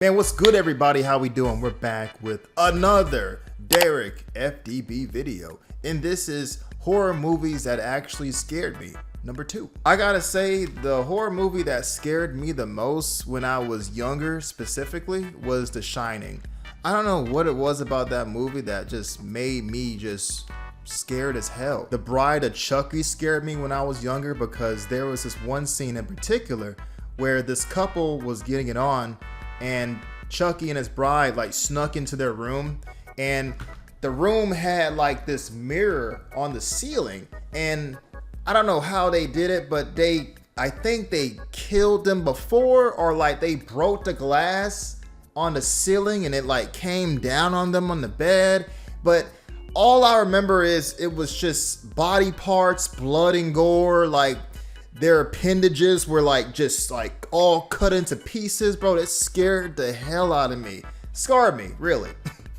Man, what's good, everybody? How we doing? We're back with another DerekFDB video, and this is horror movies that actually scared me. Number 2. I gotta say, the horror movie that scared me the most when I was younger specifically was The Shining. I don't know what it was about that movie that just made me just scared as hell. The Bride of Chucky scared me when I was younger because there was this one scene in particular where this couple was getting it on, and Chucky and his bride like snuck into their room, and the room had like this mirror on the ceiling, and I don't know how they did it, but I think they killed them before, or like they broke the glass on the ceiling and it like came down on them on the bed. But all I remember is it was just body parts, blood and gore, like their appendages were like just like all cut into pieces, bro. That scared the hell out of me. Scarred me, really.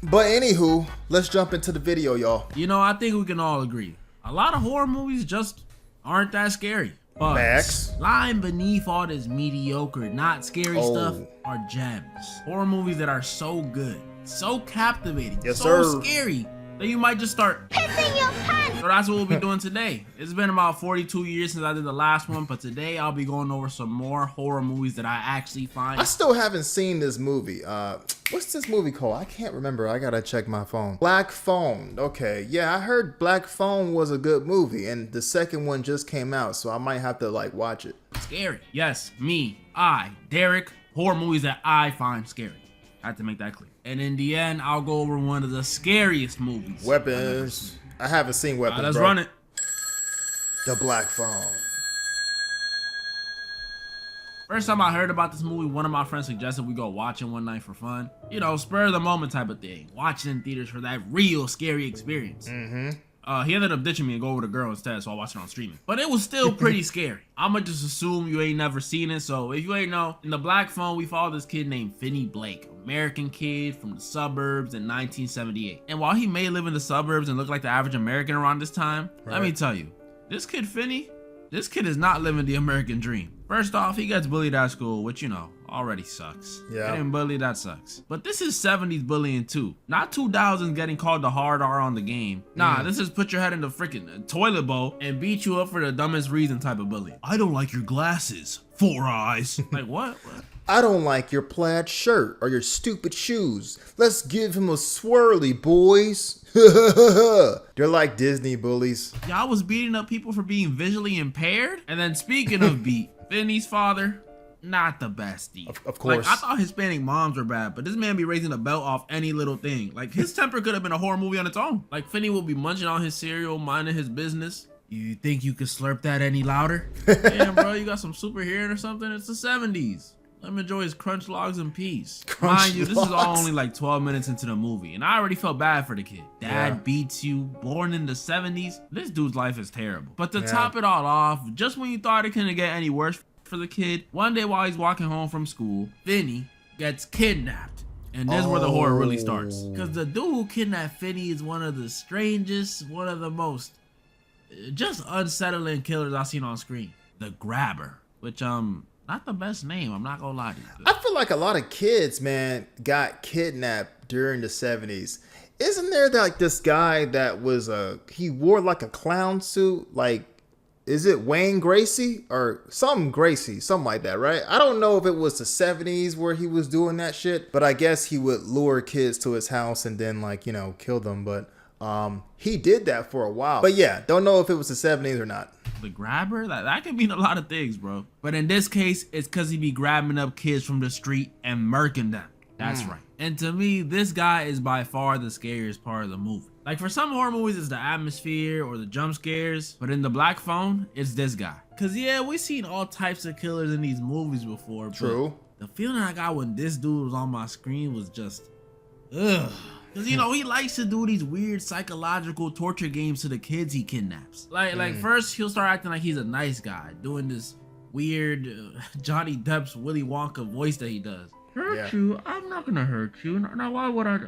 But anywho, let's jump into the video, y'all. You know, I think we can all agree, a lot of horror movies just aren't that scary. But Max, lying beneath all this mediocre, not scary stuff are gems. Horror movies that are so good, so captivating, so scary that you might just start pissing your pants. So that's what we'll be doing today. It's been about 42 years since I did the last one, but today I'll be going over some more horror movies that I actually find. I still haven't seen this movie. What's this movie called? I can't remember. I gotta check my phone. Black Phone. Okay, yeah, I heard Black Phone was a good movie, and the second one just came out, so I might have to like watch it. Scary. Yes, Derek, horror movies that I find scary. I have to make that clear. And in the end, I'll go over one of the scariest movies. Weapons. I haven't seen Weapons, let's bro. run it. The Black Phone. First time I heard about this movie, one of my friends suggested we go watch it one night for fun. You know, spur of the moment type of thing. Watch it in theaters for that real scary experience. He ended up ditching me and go with a girl instead, so I watched it on streaming. But it was still pretty scary. I'ma just assume you ain't never seen it, so if you ain't know, in The Black Phone, we follow this kid named Finney Blake, American kid from the suburbs in 1978. And while he may live in the suburbs and look like the average American around this time, let me tell you, this kid Finney, this kid is not living the American dream. First off, he gets bullied at school, which, you know, already sucks. Yeah. Getting bullied, that sucks. But this is 70s bullying too. Not 2000s getting called the hard R on the game. Nah, this is put your head in the freaking toilet bowl and beat you up for the dumbest reason type of bullying. I don't like your glasses. 4 eyes. Like what? I don't like your plaid shirt or your stupid shoes. Let's give him a swirly, boys. They're like Disney bullies. Y'all was beating up people for being visually impaired? And then speaking of beat, Finney's father, not the best. Of course. Like, I thought Hispanic moms were bad, but this man be raising a belt off any little thing. Like, his temper could have been a horror movie on its own. Like, Finney will be munching on his cereal, minding his business. You think you could slurp that any louder? Damn, bro, you got some super hearing or something? It's the 70s. Let him enjoy his crunch logs in peace. Mind you, this is all only like 12 minutes into the movie, and I already felt bad for the kid. Dad beats you, born in the 70s. This dude's life is terrible. But to top it all off, just when you thought it couldn't get any worse for the kid, one day while he's walking home from school, Finney gets kidnapped. And this is where the horror really starts. Because the dude who kidnapped Finney is one of the strangest, one of the most just unsettling killers I've seen on screen. The Grabber, which not the best name, I'm not gonna lie to you. I feel like a lot of kids, man, got kidnapped during the 70s. Isn't there like this guy that was he wore like a clown suit? Like, is it Wayne Gracie or something like that, right? I don't know if it was the 70s where he was doing that shit, but I guess he would lure kids to his house and then, like, you know, kill them. But he did that for a while. But yeah, don't know if it was the 70s or not. The Grabber? That can mean a lot of things, bro. But in this case, it's because he be grabbing up kids from the street and murking them. That's right. And to me, this guy is by far the scariest part of the movie. Like, for some horror movies, it's the atmosphere or the jump scares. But in The Black Phone, it's this guy. Because, yeah, we've seen all types of killers in these movies before. True. But the feeling I got when this dude was on my screen was just, ugh. Because, you know, he likes to do these weird psychological torture games to the kids he kidnaps. Like first, he'll start acting like he's a nice guy, doing this weird Johnny Depp's Willy Wonka voice that he does. Hurt you? I'm not going to hurt you. Now, why would I?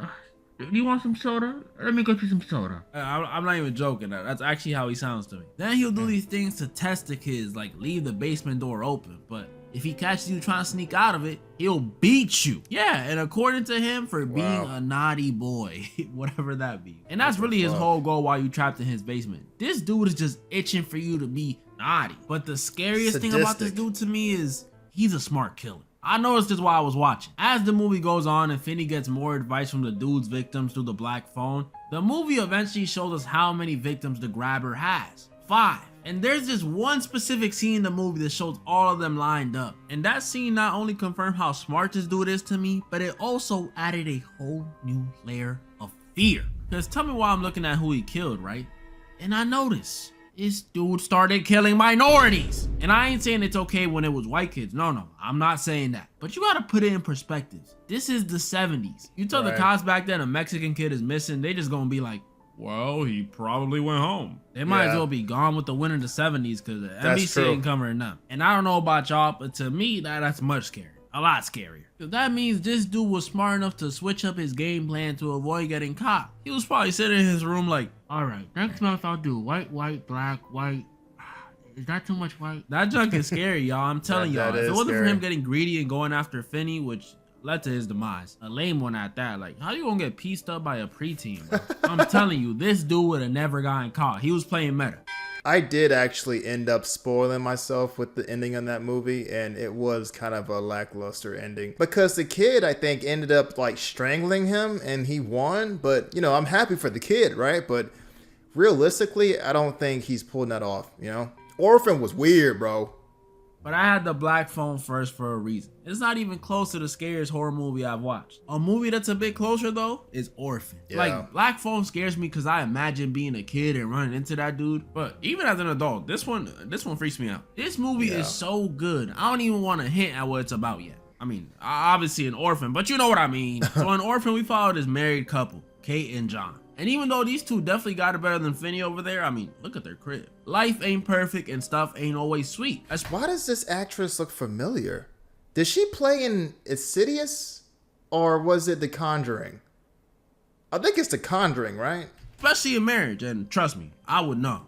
Do you want some soda? Let me get you some soda. I'm not even joking. That's actually how he sounds to me. Then he'll do these things to test the kids, like leave the basement door open. But if he catches you trying to sneak out of it, he'll beat you. Yeah, and according to him, for being a naughty boy, whatever that be. And that's really his whole goal while you trapped in his basement. This dude is just itching for you to be naughty. But the scariest thing about this dude to me is he's a smart killer. I noticed this while I was watching. As the movie goes on and Finney gets more advice from the dude's victims through the black phone, the movie eventually shows us how many victims the grabber has. 5. And there's just one specific scene in the movie that shows all of them lined up. And that scene not only confirmed how smart this dude is to me, but it also added a whole new layer of fear. Because tell me why I'm looking at who he killed, right? And I noticed this dude started killing minorities. And I ain't saying it's okay when it was white kids. No, I'm not saying that. But you gotta put it in perspective. This is the 70s. You tell the cops back then a Mexican kid is missing, they just gonna be like, well, he probably went home. They might as well be gone with the wind of the 70s because the NBC ain't covering them. And I don't know about y'all, but to me, that's much scarier. A lot scarier. Because that means this dude was smart enough to switch up his game plan to avoid getting caught. He was probably sitting in his room like, all right, next month I'll do white, black, white. Is that too much white? That junk is scary, y'all. I'm telling y'all. If it wasn't for him getting greedy and going after Finney, which led to his demise, a lame one at that. Like, how you gonna get pieced up by a preteen, bro? I'm telling you, this dude would have never gotten caught. He was playing meta. I did actually end up spoiling myself with the ending on that movie, and it was kind of a lackluster ending because the kid, I think, ended up like strangling him and he won. But, you know, I'm happy for the kid, right? But realistically, I don't think he's pulling that off, you know? Orphan was weird, bro. But I had the black phone first for a reason. It's not even close to the scariest horror movie I've watched. A movie that's a bit closer though is Orphan. Yeah. Like, black phone scares me because I imagine being a kid and running into that dude. But even as an adult, this one freaks me out. This movie is so good. I don't even want to hint at what it's about yet. I mean, obviously an orphan, but you know what I mean. So in Orphan, we followed this married couple, Kate and John. And even though these two definitely got it better than Finney over there, I mean, look at their crib. Life ain't perfect and stuff ain't always sweet. Why does this actress look familiar? Did she play in Insidious? Or was it The Conjuring? I think it's The Conjuring, right? Especially in marriage, and trust me, I would know.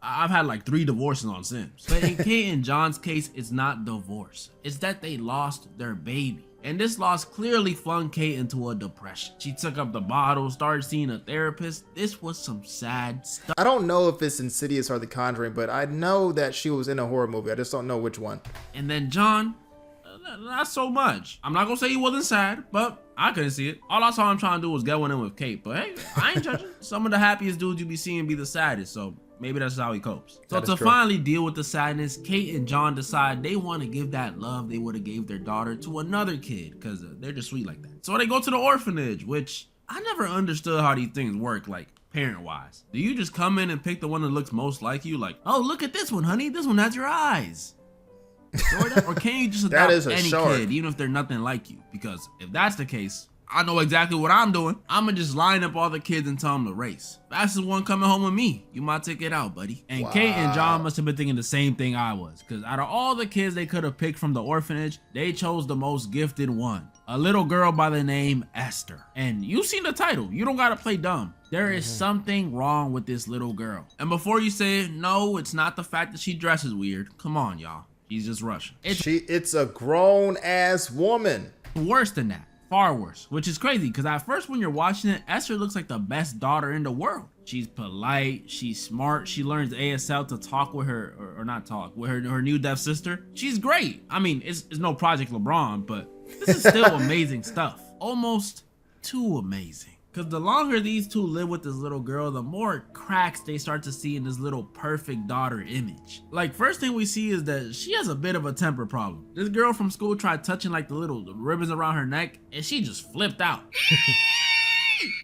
I've had like 3 divorces on Sims. But in Kate and John's case, it's not divorce. It's that they lost their baby. And this loss clearly flung Kate into a depression. She took up the bottle, started seeing a therapist. This was some sad stuff. I don't know if it's Insidious or The Conjuring, but I know that she was in a horror movie. I just don't know which one. And then John, not so much. I'm not gonna say he wasn't sad, but I couldn't see it. All I saw him trying to do was get one in with Kate. But hey, I ain't judging. Some of the happiest dudes you be seeing be the saddest, so maybe that's how he copes. So to finally deal with the sadness, Kate and John decide they want to give that love they would have gave their daughter to another kid because they're just sweet like that. So they go to the orphanage, which I never understood how these things work, like parent-wise. Do you just come in and pick the one that looks most like you? Like, oh, look at this one, honey. This one has your eyes. Or can you just adopt any kid, even if they're nothing like you? Because if that's the case, I know exactly what I'm doing. I'm gonna just line up all the kids and tell them to race. Fastest one coming home with me. You might take it out, buddy. And Kate and John must have been thinking the same thing I was. Because out of all the kids they could have picked from the orphanage, they chose the most gifted one. A little girl by the name Esther. And you've seen the title. You don't gotta play dumb. There is something wrong with this little girl. And before you say, no, it's not the fact that she dresses weird. Come on, y'all. She's just Russian. It's a grown-ass woman. Worse than that. Far worse, which is crazy because at first when you're watching it, Esther looks like the best daughter in the world. She's polite, she's smart, she learns ASL to talk with her, or not talk, with her new deaf sister. She's great. I mean, it's no Project LeBron, but this is still amazing stuff. Almost too amazing. Because the longer these two live with this little girl, the more cracks they start to see in this little perfect daughter image. Like, first thing we see is that she has a bit of a temper problem. This girl from school tried touching like the ribbons around her neck, and she just flipped out.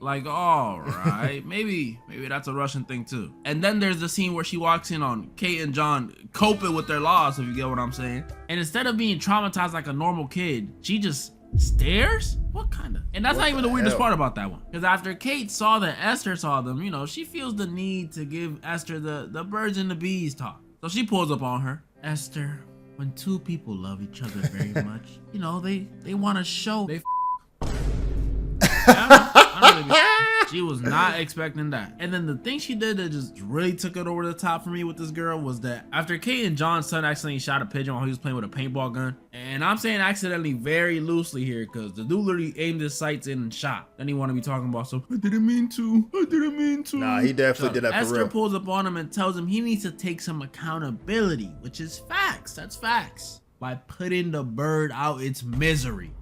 Like, all right, maybe that's a Russian thing too. And then there's the scene where she walks in on Kate and John coping with their loss, if you get what I'm saying. And instead of being traumatized like a normal kid, she just stares? What kind of? And that's not even the weirdest part about that one. Because after Kate saw that Esther saw them, you know, she feels the need to give Esther the birds and the bees talk. So she pulls up on her. Esther, when two people love each other very much, you know, they want to show they She was not expecting that. And then the thing she did that just really took it over the top for me with this girl was that after Kate and John's son accidentally shot a pigeon while he was playing with a paintball gun, and I'm saying accidentally very loosely here because the dude literally aimed his sights in and shot. Then he want to be talking about, so I didn't mean to. Nah, he definitely did that for Esther real. pulls up on him and tells him he needs to take some accountability, which is facts. That's facts. By putting the bird out its misery.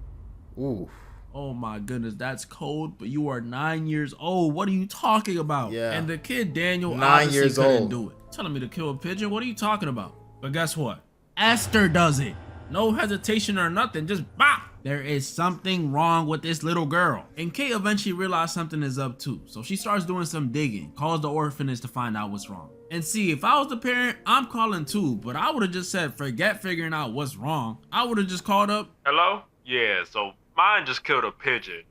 Ooh. Oh my goodness, that's cold, but you are 9 years old. What are you talking about? Yeah. And the kid, Daniel, 9 obviously years couldn't old. do it. Telling me to kill a pigeon? What are you talking about? But guess what? Esther does it. No hesitation or nothing, just bop. There is something wrong with this little girl. And Kate eventually realized something is up too. So she starts doing some digging, calls the orphanage to find out what's wrong. And see, if I was the parent, I'm calling too, but I would have just said, forget figuring out what's wrong. I would have just called up. Hello? Yeah, so mine just killed a pigeon.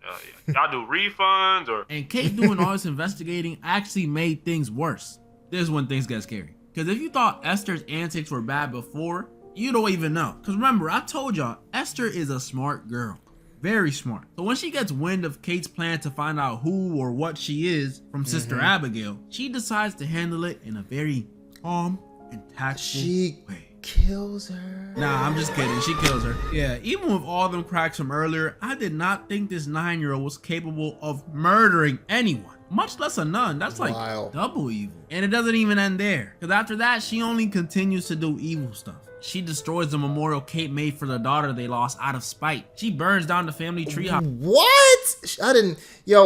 Y'all do refunds or? And Kate doing all this investigating actually made things worse. This is when things get scary. Because if you thought Esther's antics were bad before, you don't even know. Because remember, I told y'all, Esther is a smart girl. Very smart. So when she gets wind of Kate's plan to find out who or what she is from Sister Abigail, she decides to handle it in a very calm and tactful way. Kills her. Nah, I'm just kidding. She kills her. Yeah, even with all them cracks from earlier, I did not think this 9-year-old was capable of murdering anyone, much less a nun. That's like Wild. double evil. And it doesn't even end there, because after that, she only continues to do evil stuff. She destroys the memorial Kate made for the daughter they lost out of spite. She burns down the family treehouse. What?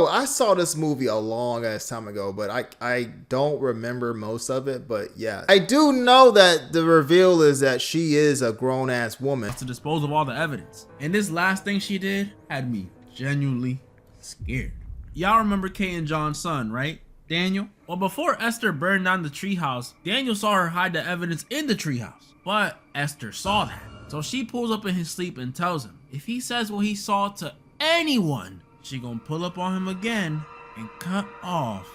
I saw this movie a long ass time ago, but I don't remember most of it. But yeah, I do know that the reveal is that she is a grown ass woman. To dispose of all the evidence. And this last thing she did had me genuinely scared. Y'all remember Kate and John's son, right? Daniel? Well, before Esther burned down the treehouse, Daniel saw her hide the evidence in the treehouse. But Esther saw that. So she pulls up in his sleep and tells him if he says what he saw to anyone, she gonna pull up on him again and cut off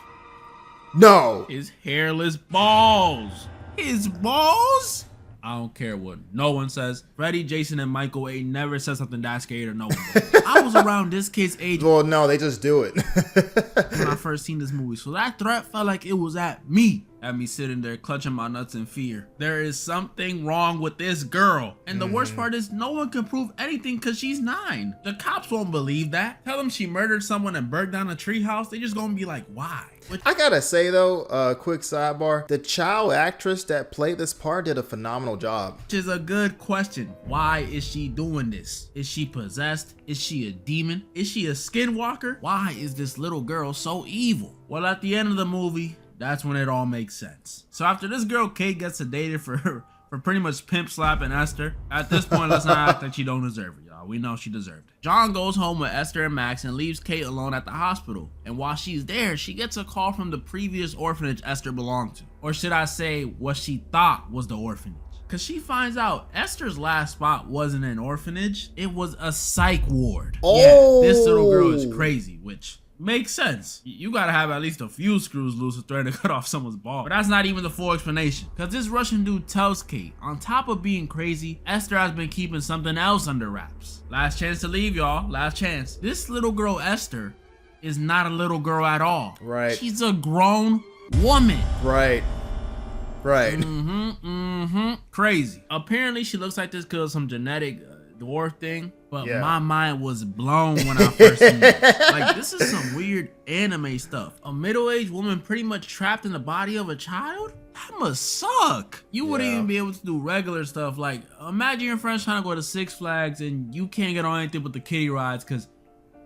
No. his hairless balls. His balls? I don't care what no one says. Freddy, Jason, and Michael ain't never said something that scary to no one. I was around this kid's age Well, no, they just do it. when I first seen this movie, so that threat felt like it was at me. Had me sitting there clutching my nuts in fear. There is something wrong with this girl. And the worst part is no one can prove anything because she's 9. The cops won't believe that. Tell them she murdered someone and burned down a treehouse. They just gonna be like, why? I gotta say though, quick sidebar, the child actress that played this part did a phenomenal job. Which is a good question. Why is she doing this? Is she possessed? Is she a demon? Is she a skinwalker? Why is this little girl so evil? Well, at the end of the movie, that's when it all makes sense. So after this girl Kate gets sedated for pretty much pimp slapping Esther, at this point, let's not act like she don't deserve it, y'all. We know she deserved it. John goes home with Esther and Max and leaves Kate alone at the hospital. And while she's there, she gets a call from the previous orphanage Esther belonged to. Or should I say, what she thought was the orphanage. Cause she finds out Esther's last spot wasn't an orphanage, it was a psych ward. Oh. Yeah, this little girl is crazy, which makes sense. You gotta have at least a few screws loose to threaten to cut off someone's ball. But that's not even the full explanation. Cause this Russian dude tells Kate, on top of being crazy, Esther has been keeping something else under wraps. Last chance to leave, y'all. Last chance. This little girl Esther is not a little girl at all. Right. She's a grown woman. Right. Crazy. Apparently she looks like this because of some genetic dwarf thing, but Yeah. my mind was blown when I first seen it. Like, this is some weird anime stuff. A middle-aged woman pretty much trapped in the body of a child? That must suck. You wouldn't Yeah. even be able to do regular stuff. Like, imagine your friends trying to go to Six Flags and you can't get on anything but the kiddie rides because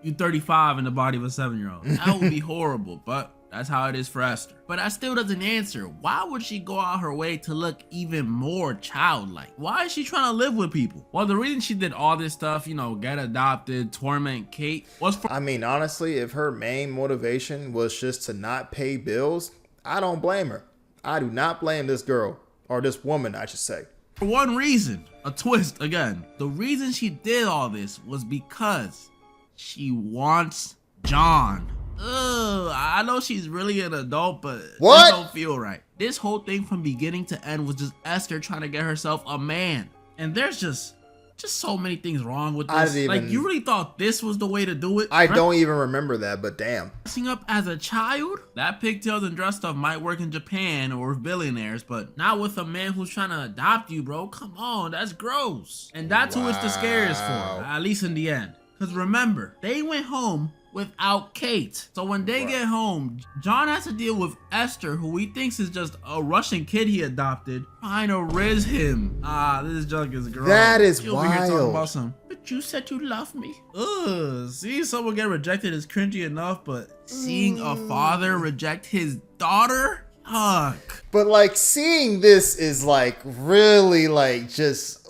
you're 35 in the body of a 7-year-old. That would be horrible, but that's how it is for Esther. But that still doesn't answer. Why would she go out her way to look even more childlike? Why is she trying to live with people? Well, the reason she did all this stuff, get adopted, torment Kate, was for— I mean, honestly, if her main motivation was just to not pay bills, I don't blame her. I do not blame this girl, or this woman, I should say. for one reason. A twist again. The reason she did all this was because she wants John. Ugh, I know she's really an adult, but What? This don't feel right. This whole thing from beginning to end was just Esther trying to get herself a man. And there's just just so many things wrong with I this. didn't Like, even- you really thought this was the way to do it? I don't even remember that, but damn. Dressing up as a child? That pigtails and dress stuff might work in Japan or with billionaires, but not with a man who's trying to adopt you, bro. Come on, that's gross. And that's who it's the scariest for, Wow. at least in the end. Because remember, they went home without Kate. So when they get home, John has to deal with Esther, who he thinks is just a Russian kid he adopted, trying to riz him. This junk is gross. That is She over here talking wild. about some, but you said you love me. Ugh, seeing someone get rejected is cringy enough, but seeing a father reject his daughter? Fuck. But like seeing this is like really like just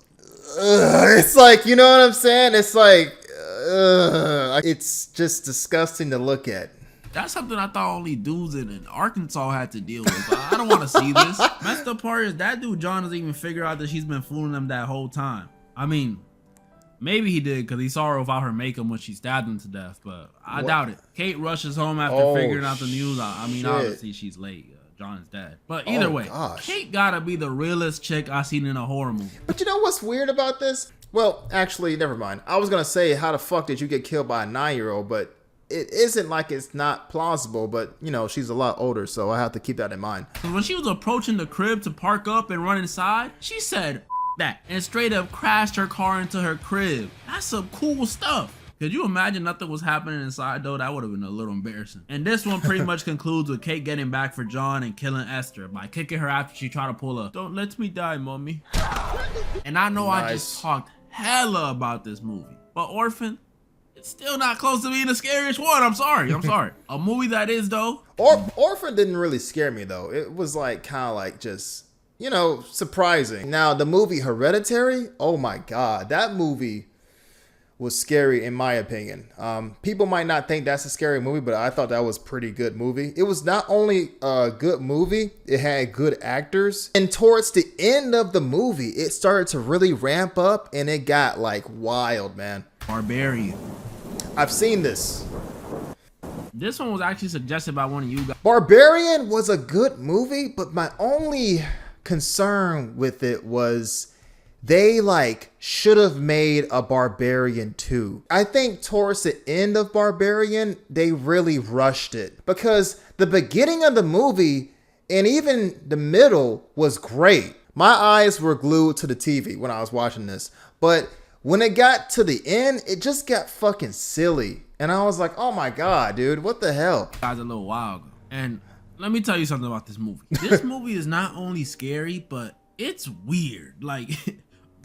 it's like, you know what I'm saying? It's like it's just disgusting to look at. That's something I thought only dudes in Arkansas had to deal with. I don't want to see this. Messed up part is that dude John doesn't even figure out that she's been fooling him that whole time. I mean, maybe he did because he saw her without her makeup when she stabbed him to death, but I doubt it. Kate rushes home after figuring out the news. I mean, shit. obviously she's late. John is dead. But either way, gosh. Kate gotta be the realest chick I seen in a horror movie. But you know what's weird about this? Well, actually, never mind. I was gonna say, how the fuck did you get killed by a 9-year-old? But it isn't like it's not plausible. But you know, she's a lot older, so I have to keep that in mind. When she was approaching the crib to park up and run inside, she said that and straight up crashed her car into her crib. That's some cool stuff. Could you imagine nothing was happening inside though? That would have been a little embarrassing. And this one pretty much concludes with Kate getting back for John and killing Esther by kicking her after she tried to pull a "Don't let me die, mommy." And I know I just talked hella about this movie, but Orphan, it's still not close to being the scariest one. I'm sorry. A movie that is though. Orphan didn't really scare me though. It was like kind of like just, you know, surprising. Now the movie Hereditary, oh my god, that movie was scary in my opinion. People might not think that's a scary movie, but I thought that was a pretty good movie. It was not only a good movie, it had good actors. And towards the end of the movie, it started to really ramp up and it got like wild, man. Barbarian. I've seen this. This one was actually suggested by one of you guys. Barbarian was a good movie, but my only concern with it was they like should have made a Barbarian 2. I think towards the end of Barbarian, they really rushed it because the beginning of the movie and even the middle was great. My eyes were glued to the TV when I was watching this, but when it got to the end, it just got fucking silly. And I was like, oh my god, dude, what the hell? Guys, a little while ago. And let me tell you something about this movie. This movie is not only scary, but it's weird. Like,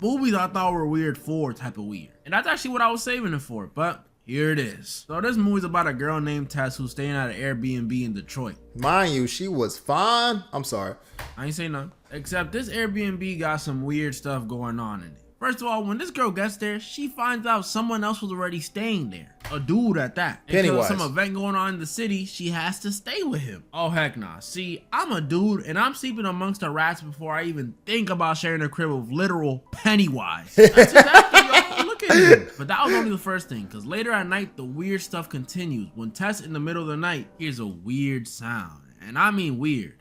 movies I thought were weird for type of weird. And that's actually what I was saving it for, but here it is. So this movie's about a girl named Tess who's staying at an Airbnb in Detroit. Mind you, she was fine. I'm sorry. I ain't saying nothing. Except this Airbnb got some weird stuff going on in it. First of all, when this girl gets there, she finds out someone else was already staying there. A dude at that. And because Pennywise. some event going on in the city, she has to stay with him. Oh, heck nah. See, I'm a dude and I'm sleeping amongst the rats before I even think about sharing a crib with literal Pennywise. That's exactly y'all. Look at you. But that was only the first thing, because later at night, the weird stuff continues. When Tess in the middle of the night hears a weird sound. And I mean weird.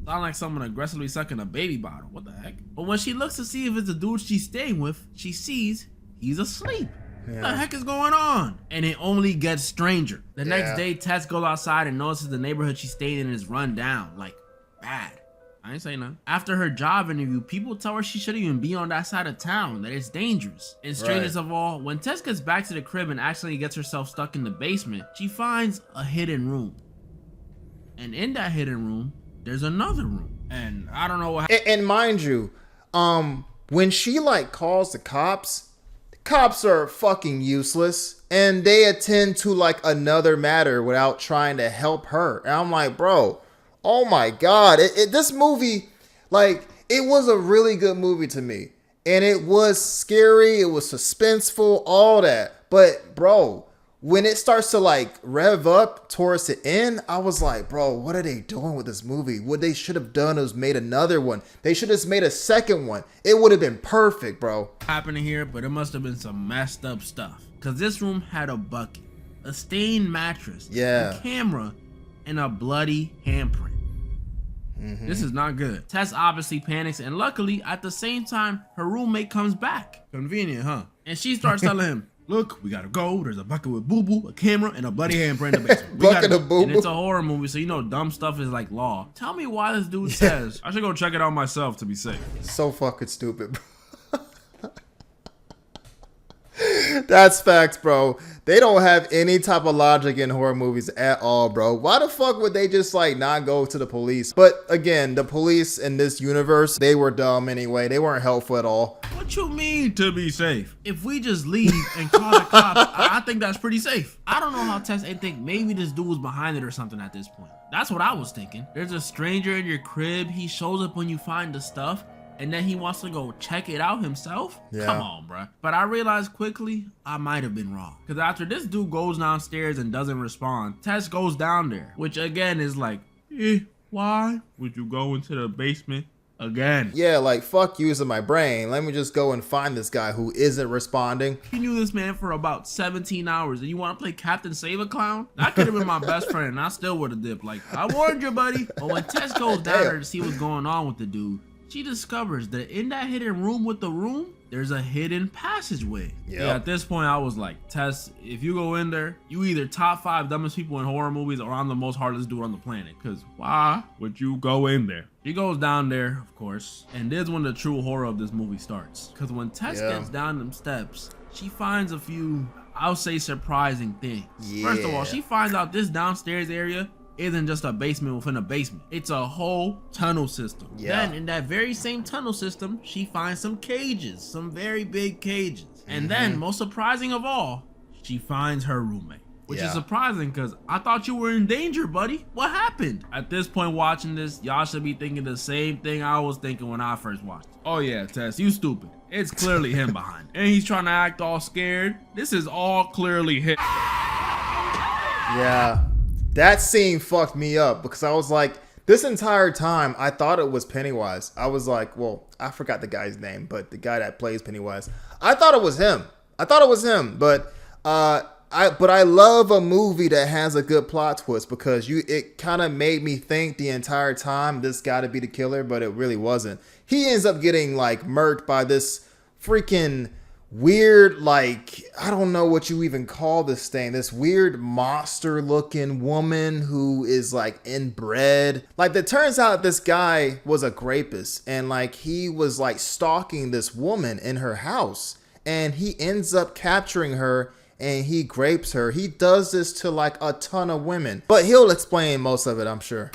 Sound like someone aggressively sucking a baby bottle. What the heck? But when she looks to see if it's the dude she's staying with, she sees he's asleep. What the heck is going on? And it only gets stranger. The next day, Tess goes outside and notices the neighborhood she's staying in is run down. Like, bad. I ain't saying nothing. After her job interview, people tell her she shouldn't even be on that side of town, that it's dangerous. And strangest of all, when Tess gets back to the crib and accidentally gets herself stuck in the basement, she finds a hidden room. And in that hidden room, there's another room. And I don't know what And mind you, when she like calls the cops are fucking useless and they attend to like another matter without trying to help her. And I'm like, bro, oh my god, this movie, like, it was a really good movie to me. And it was scary, it was suspenseful, all that. But bro, when it starts to like rev up towards the end, I was like, bro, what are they doing with this movie? What they should have done is made another one. They should have made a second one. It would have been perfect, bro. happening here, but it must have been some messed up stuff. Cause this room had a bucket, a stained mattress, a camera, and a bloody handprint. This is not good. Tess obviously panics, and luckily, at the same time, her roommate comes back. Convenient, huh? And she starts telling him, look, we gotta go. There's a bucket with boo-boo, a camera, and a bloody handprint in the basement. Bucket of boo-boo. And it's a horror movie, so you know dumb stuff is like law. Tell me why this dude says, I should go check it out myself to be safe. So fucking stupid, bro. That's facts, bro. They don't have any type of logic in horror movies at all, bro. Why the fuck would they just like not go to the police? But again, the police in this universe, they were dumb anyway. They weren't helpful at all. What you mean to be safe? If we just leave and call the cops, I think that's pretty safe. I don't know how Tess ain't think maybe this dude was behind it or something at this point. That's what I was thinking. There's a stranger in your crib. He shows up when you find the stuff, and then he wants to go check it out himself? Yeah. Come on, bruh. But I realized quickly I might have been wrong. Because after this dude goes downstairs and doesn't respond, Tess goes down there, which again is like, why would you go into the basement again? Yeah, like fuck using my brain. Let me just go and find this guy who isn't responding. You knew this man for about 17 hours and you want to play Captain Save a Clown? That could have been my best friend and I still would have dipped. Like, I warned you, buddy. But when Tess goes down there to see what's going on with the dude, she discovers that in that hidden room with the room, there's a hidden passageway. Yep. Yeah, at this point, I was like, Tess, if you go in there, you either top 5 dumbest people in horror movies or I'm the most heartless dude on the planet. Because why would you go in there? She goes down there, of course, and this is when the true horror of this movie starts. Because when Tess gets down them steps, she finds a few, I'll say, surprising things. First of all, she finds out this downstairs area isn't just a basement within a basement. It's a whole tunnel system. Then in that very same tunnel system, she finds some cages, some very big cages. And then, most surprising of all, she finds her roommate. Which is surprising because I thought you were in danger, buddy. What happened? At this point watching this, y'all should be thinking the same thing I was thinking when I first watched it. Oh yeah, Tess, you stupid. It's clearly him behind it. And he's trying to act all scared. This is all clearly him. Yeah. That scene fucked me up because I was like, this entire time, I thought it was Pennywise. I was like, well, I forgot the guy's name, but the guy that plays Pennywise, I thought it was him. But I love a movie that has a good plot twist because it kind of made me think the entire time this got to be the killer, but it really wasn't. He ends up getting like murked by this freaking weird, like, I don't know what you even call this thing, this weird monster looking woman who is like inbred. Like, it turns out this guy was a rapist and like he was like stalking this woman in her house and he ends up capturing her and he rapes her. He does this to like a ton of women, but he'll explain most of it, I'm sure.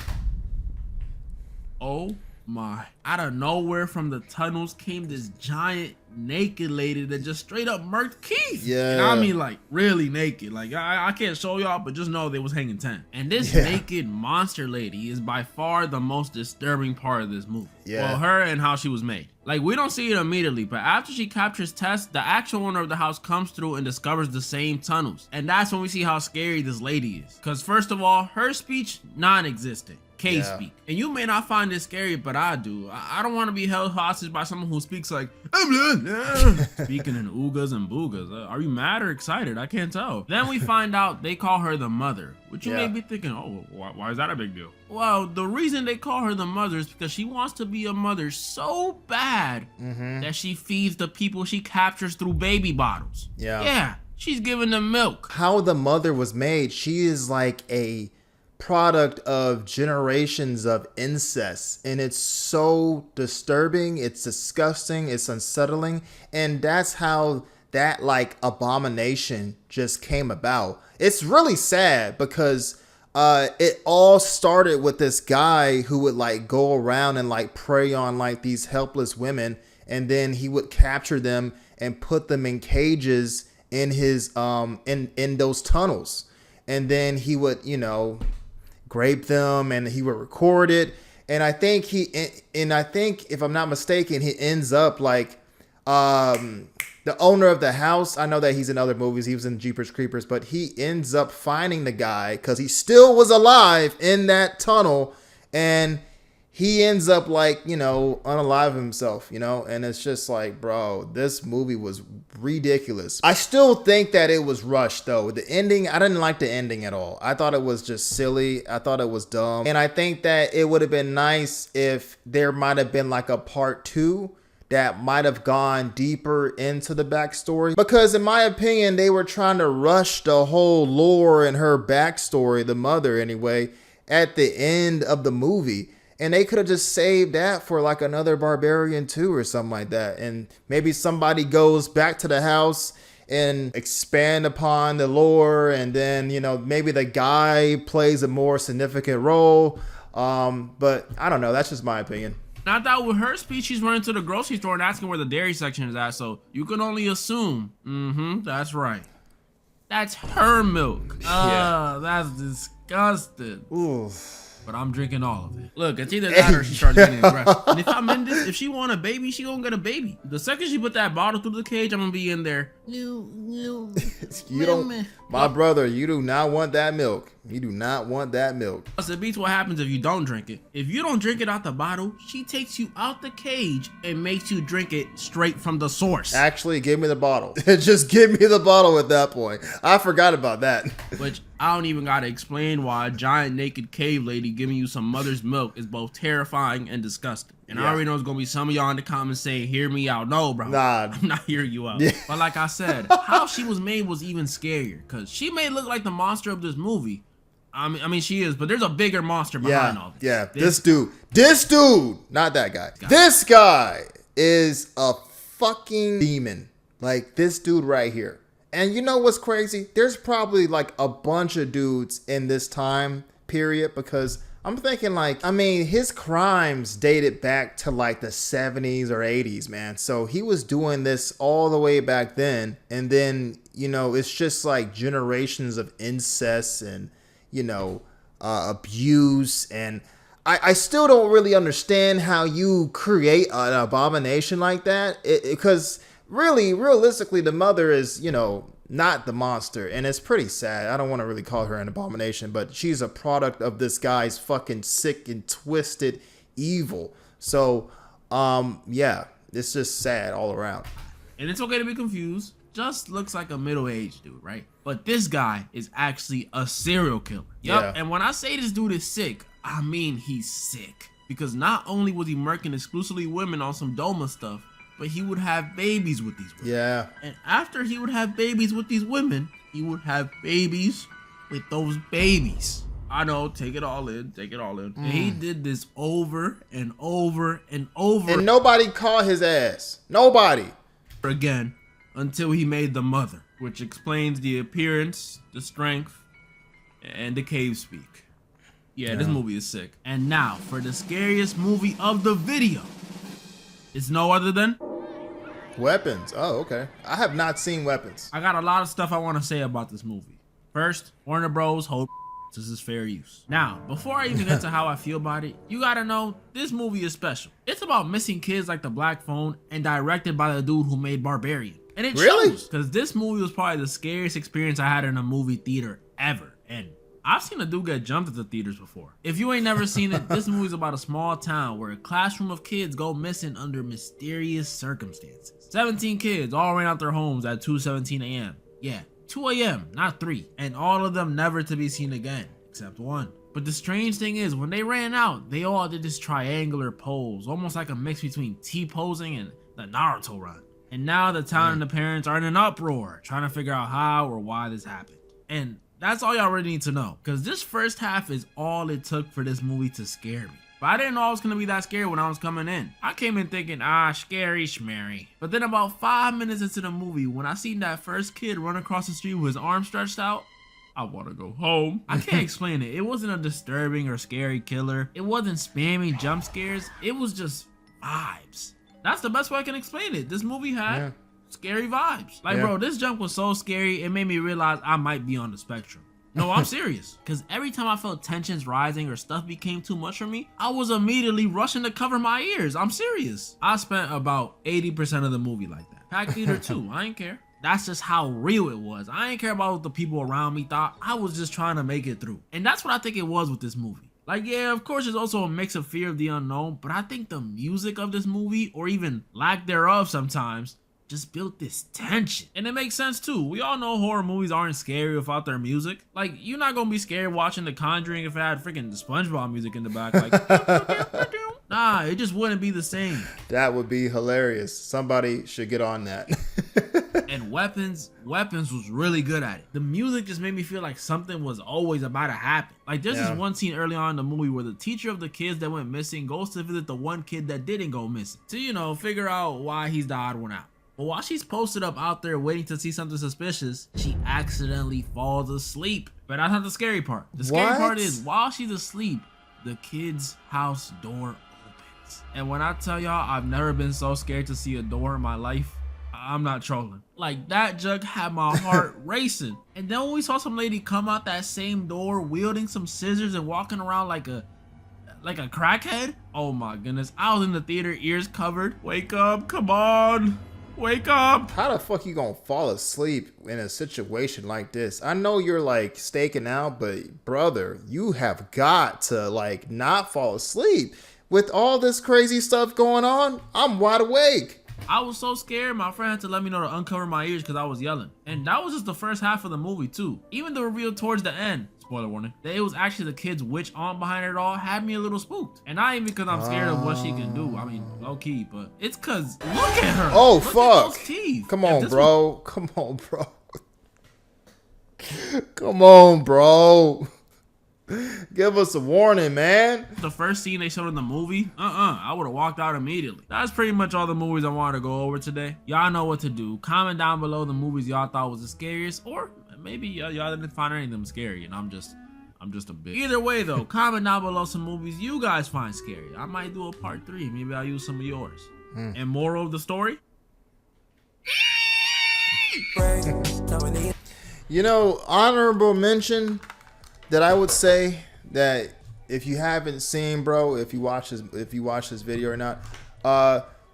Oh my. Out of nowhere from the tunnels came this giant naked lady that just straight up murked Keith. Yeah. And I mean like really naked. Like I can't show y'all, but just know they was hanging 10. And this naked monster lady is by far the most disturbing part of this movie. Yeah. Well, her and how she was made. Like, we don't see it immediately, but after she captures Tess, the actual owner of the house comes through and discovers the same tunnels. And that's when we see how scary this lady is. Because first of all, her speech, non-existent. Cave speak. And you may not find this scary, but I do. I don't want to be held hostage by someone who speaks like, speaking in oogas and boogas. Are you mad or excited? I can't tell. Then we find out they call her the mother, which you may be thinking, oh, why is that a big deal? Well, the reason they call her the mother is because she wants to be a mother so bad that she feeds the people she captures through baby bottles. Yeah, she's giving them milk. How the mother was made, she is like a product of generations of incest, and it's so disturbing, it's disgusting, it's unsettling, and that's how that like abomination just came about. It's really sad because it all started with this guy who would like go around and like prey on like these helpless women, and then he would capture them and put them in cages in his in those tunnels, and then he would, you know, rape them and he would record it. And I think if I'm not mistaken, he ends up like the owner of the house. I know that he's in other movies. He was in Jeepers Creepers, but he ends up finding the guy because he still was alive in that tunnel, and he ends up like, you know, unalive himself, you know, and it's just like, bro, this movie was ridiculous. I still think that it was rushed though. The ending, I didn't like the ending at all. I thought it was just silly. I thought it was dumb. And I think that it would have been nice if there might have been like a part 2 that might have gone deeper into the backstory, because in my opinion, they were trying to rush the whole lore and her backstory, the mother anyway, at the end of the movie. And they could have just saved that for like another Barbarian 2 or something like that. And maybe somebody goes back to the house and expand upon the lore. And then, you know, maybe the guy plays a more significant role. But I don't know. That's just my opinion. Not that with her speech, she's running to the grocery store and asking where the dairy section is at. So you can only assume. That's right. That's her milk. That's disgusting. Ooh. But I'm drinking all of it. Look, it's either that or she starts getting aggressive. And if I'm in this, if she want a baby, she gonna get a baby. The second she put that bottle through the cage, I'm gonna be in there. You don't, my brother, you do not want that milk. You do not want that milk. Plus, it beats what happens if you don't drink it. If you don't drink it out the bottle, she takes you out the cage and makes you drink it straight from the source. Actually, give me the bottle. Just give me the bottle at that point. I forgot about that. Which I don't even gotta explain why a giant naked cave lady giving you some mother's milk is both terrifying and disgusting. And I already know it's gonna be some of y'all in the comments saying, hear me out. No, bro. Nah. I'm not hearing you out. But like I said, how she was made was even scarier. Because she may look like the monster of this movie. I mean, she is, but there's a bigger monster behind all this. Yeah, this dude, not that guy. This guy is a fucking demon. Like this dude right here. And you know what's crazy? There's probably like a bunch of dudes in this time period, because I'm thinking like, I mean, his crimes dated back to like the 70s or 80s, man. So he was doing this all the way back then. And then, you know, it's just like generations of incest and, you know, abuse. And I still don't really understand how you create an abomination like that. Because really, realistically, the mother is, you know, not the monster. And it's pretty sad. I don't want to really call her an abomination, but she's a product of this guy's fucking sick and twisted evil. So, yeah, it's just sad all around. And it's okay to be confused. Just looks like a middle-aged dude, right? But this guy is actually a serial killer. Yep. Yeah. And when I say this dude is sick, I mean he's sick. Because not only was he murking exclusively women on some Doma stuff, but he would have babies with these women. Yeah. And after he would have babies with these women, he would have babies with those babies. I know, take it all in, take it all in. And he did this over and over and over. And nobody caught his ass. Nobody. Again, until he made the mother, which explains the appearance, the strength, and the cave speak. Yeah, this movie is sick. And now, for the scariest movie of the video, it's no other than Weapons. Oh, okay. I have not seen Weapons. I got a lot of stuff I want to say about this movie. First, Warner Bros. Hold this is fair use. Now, before I even get to how I feel about it, you gotta know this movie is special. It's about missing kids like the Black Phone and directed by the dude who made Barbarian. And it shows, because this movie was probably the scariest experience I had in a movie theater ever. And I've seen a dude get jumped at the theaters before. If you ain't never seen it, this movie's about a small town where a classroom of kids go missing under mysterious circumstances. 17 kids all ran out their homes at 2:17 a.m. Yeah, 2 a.m., not 3. And all of them never to be seen again, except one. But the strange thing is, when they ran out, they all did this triangular pose, almost like a mix between T-posing and the Naruto run. And now the town and the parents are in an uproar, trying to figure out how or why this happened. And that's all y'all really need to know, because this first half is all it took for this movie to scare me. But I didn't know it was gonna be that scary when I was coming in. I came in thinking, scary schmary. But then about 5 minutes into the movie, when I seen that first kid run across the street with his arm stretched out, I wanna go home. I can't explain it. It wasn't a disturbing or scary killer. It wasn't spammy jump scares. It was just vibes. That's the best way I can explain it. This movie had scary vibes. Like, bro, this jump was so scary, it made me realize I might be on the spectrum. No, I'm serious. Because every time I felt tensions rising or stuff became too much for me, I was immediately rushing to cover my ears. I'm serious. I spent about 80% of the movie like that. Packed theater too. I ain't care. That's just how real it was. I ain't care about what the people around me thought. I was just trying to make it through. And that's what I think it was with this movie. Like, yeah, of course, there's also a mix of fear of the unknown, but I think the music of this movie, or even lack thereof sometimes, just built this tension. And it makes sense too. We all know horror movies aren't scary without their music. Like, you're not gonna be scared watching The Conjuring if it had freaking SpongeBob music in the back. Like, nah, it just wouldn't be the same. That would be hilarious. Somebody should get on that. And Weapons was really good at it. The music just made me feel like something was always about to happen. Like, there's this one scene early on in the movie where the teacher of the kids that went missing goes to visit the one kid that didn't go missing to, you know, figure out why he's the odd one out. But while she's posted up out there waiting to see something suspicious, she accidentally falls asleep. But that's not the scary part. The scary part is while she's asleep, the kid's house door opens. And when I tell y'all I've never been so scared to see a door in my life, I'm not trolling. Like, that jug had my heart racing. And then when we saw some lady come out that same door wielding some scissors and walking around like a crackhead, oh my goodness. I was in the theater, ears covered. Wake up, come on. Wake up! How the fuck you gonna fall asleep in a situation like this? I know you're like staking out, but brother, you have got to like not fall asleep. With all this crazy stuff going on, I'm wide awake. I was so scared, my friend had to let me know to uncover my ears because I was yelling. And that was just the first half of the movie too. Even the reveal towards the end, spoiler warning, that it was actually the kid's witch aunt behind it all had me a little spooked. And not even because I'm scared of what she can do. I mean, low key, but it's cause look at her. Oh, look fuck. At those teeth. Come on, bro. Come on, bro. Come on, bro. Give us a warning, man. The first scene they showed in the movie, I would have walked out immediately. That's pretty much all the movies I wanted to go over today. Y'all know what to do. Comment down below the movies y'all thought was the scariest, or maybe y'all didn't find any of them scary and I'm just a bitch. Either way though, comment down below some movies you guys find scary. I might do a part 3. Maybe I'll use some of yours. And moral of the story? You know, honorable mention that I would say that if you haven't seen, bro, if you watch this video or not,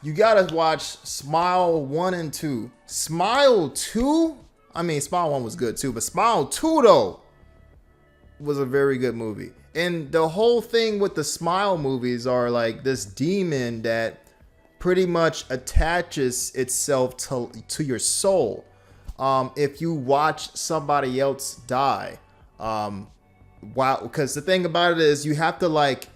you gotta watch Smile 1 and 2. Smile 2, I mean, Smile 1 was good too, but Smile 2 though was a very good movie. And the whole thing with the Smile movies are like this demon that pretty much attaches itself to your soul. If you watch somebody else die, wow, because the thing about it is you have to like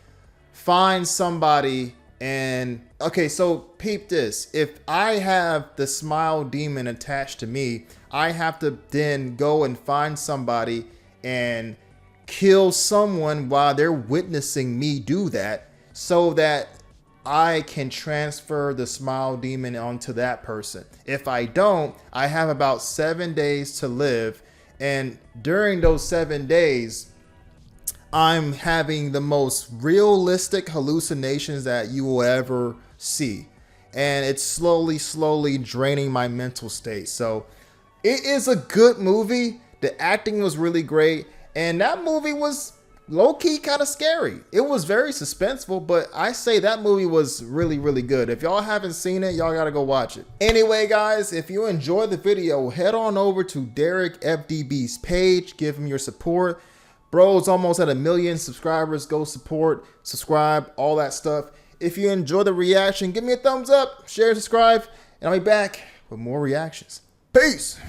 find somebody and okay, so peep this. If I have the smile demon attached to me, I have to then go and find somebody and kill someone while they're witnessing me do that so that I can transfer the smile demon onto that person. If I don't, I have about 7 days to live, and during those 7 days I'm having the most realistic hallucinations that you will ever see. And it's slowly draining my mental state. So it is a good movie. The acting was really great. And that movie was low-key kind of scary. It was very suspenseful, but I say that movie was really good. If y'all haven't seen it, y'all gotta go watch it. Anyway, guys, if you enjoyed the video, head on over to DerekFDB's page. Give him your support. Bro's almost at 1 million subscribers. Go support, subscribe, all that stuff. If you enjoy the reaction, give me a thumbs up, share, subscribe, and I'll be back with more reactions. Peace.